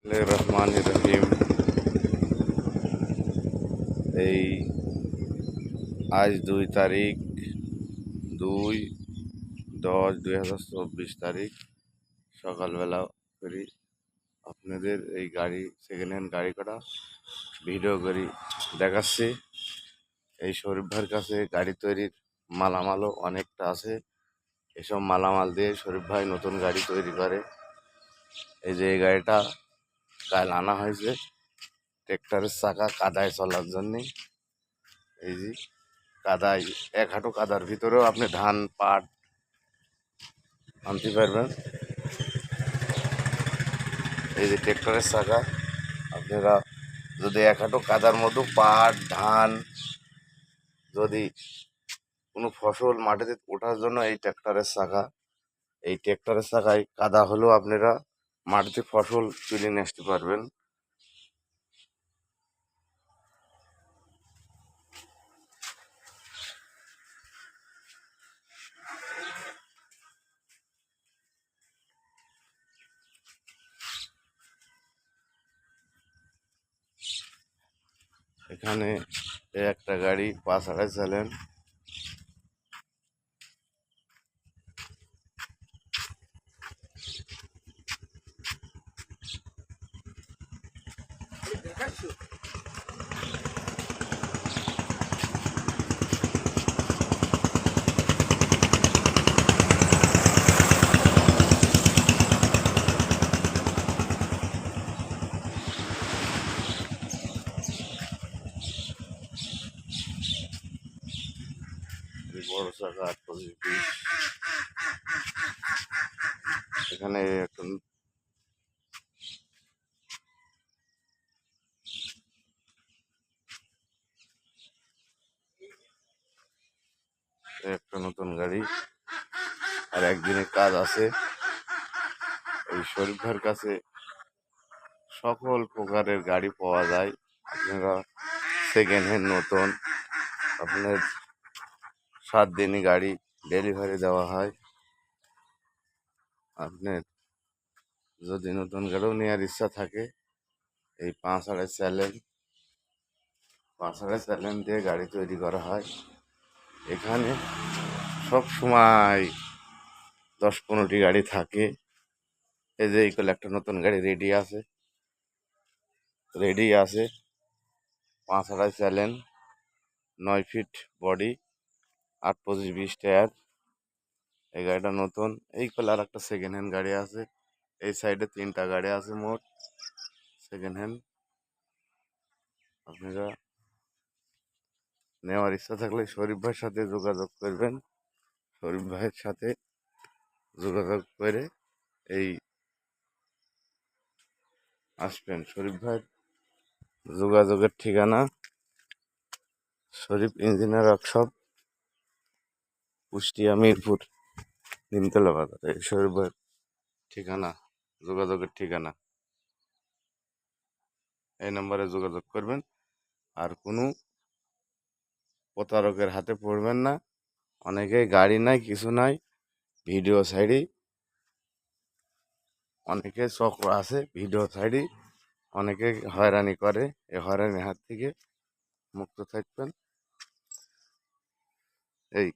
রহমান রহিম। এই আজ 2 তারিখ 2/10/2024 সকালবেলা করি আপনাদের এই গাড়ি সেকেন্ড হ্যান্ড গাড়ি করা ভিডিও করি দেখাচ্ছি। এই শরীফ ভাইয়ের কাছে গাড়ি তৈরির মালামালও অনেকটা আছে। এসব মালামাল দিয়ে শরীফ ভাই নতুন গাড়ি তৈরি করে। এই যে এই গাড়িটা কাল আনা হয়েছে ট্রেক্টরের চাকা কাদায় চলার জন্যে। এই যে কাদায় 1 হাঁটু কাদার ভিতরেও আপনি ধান পাট আনতে পারবেন। এই যে ট্রেক্টরের চাকা, আপনারা যদি 1 হাঁটু কাদার মধ্যে পাট ধান যদি কোনো ফসল মাটিতে ওঠার জন্য এই ট্রেক্টরের চাকায় কাদা হলেও আপনারা মাটিতে ফসল তুলে নিয়ে আসতে পারবেন। এখানে একটা গাড়ি 5 আড়াই চালেন। বড় চাকা 8-20। এখানে একটা নতুন গাড়ি আর একদিনের কাজ আছে। এই শরীফ ভাইয়ের কাছে সকল প্রকারের গাড়ি পাওয়া যায়। আপনারা সেকেন্ড হ্যান্ড নতুন আপনার 7 দিনই গাড়ি ডেলিভারি দেওয়া হয়। আপনার যদি নতুন গাড়িও নেওয়ার ইচ্ছা থাকে এই 5 আড়াই চ্যালেঞ্জ দিয়ে গাড়ি তৈরি করা হয়। এখানে সব সময় 10-15টি গাড়ি থাকে। এই যে এইগুলো একটা নতুন গাড়ি রেডি আছে 5 আড়াই চ্যালেঞ্জ 9 ফিট বডি 8-25-20 টায়ার। এই গাড়িটা নতুন। এই কলে আর একটা সেকেন্ড হ্যান্ড গাড়ি আছে। এই সাইডে 3টা গাড়ি আছে মোট সেকেন্ড হ্যান্ড। আপনারা নেওয়ার ইচ্ছা থাকলে শরীফ ভাইয়ের সাথে যোগাযোগ করবেন। শরীফ ভাইয়ের সাথে যোগাযোগ করে এই আসবেন। শরীফ ভাইয়ের যোগাযোগের ঠিকানা শরীফ ইঞ্জিনিয়ার ওয়ার্কশপ, কুষ্টিয়া মিরপুর নিমতলা বাজার। এই শরীফ ভাইয়ের ঠিকানা, যোগাযোগের ঠিকানা। এই নম্বরে যোগাযোগ করবেন। আর কোনো প্রতারকের হাতে পড়বেন না। অনেকেই গাড়ি নাই কিছু নাই ভিডিও সাইডে অনেকে চক্র আছে, ভিডিও সাইডে অনেকে হয়রানি করে। এই হয়রানির হাত থেকে মুক্ত থাকবেন। এই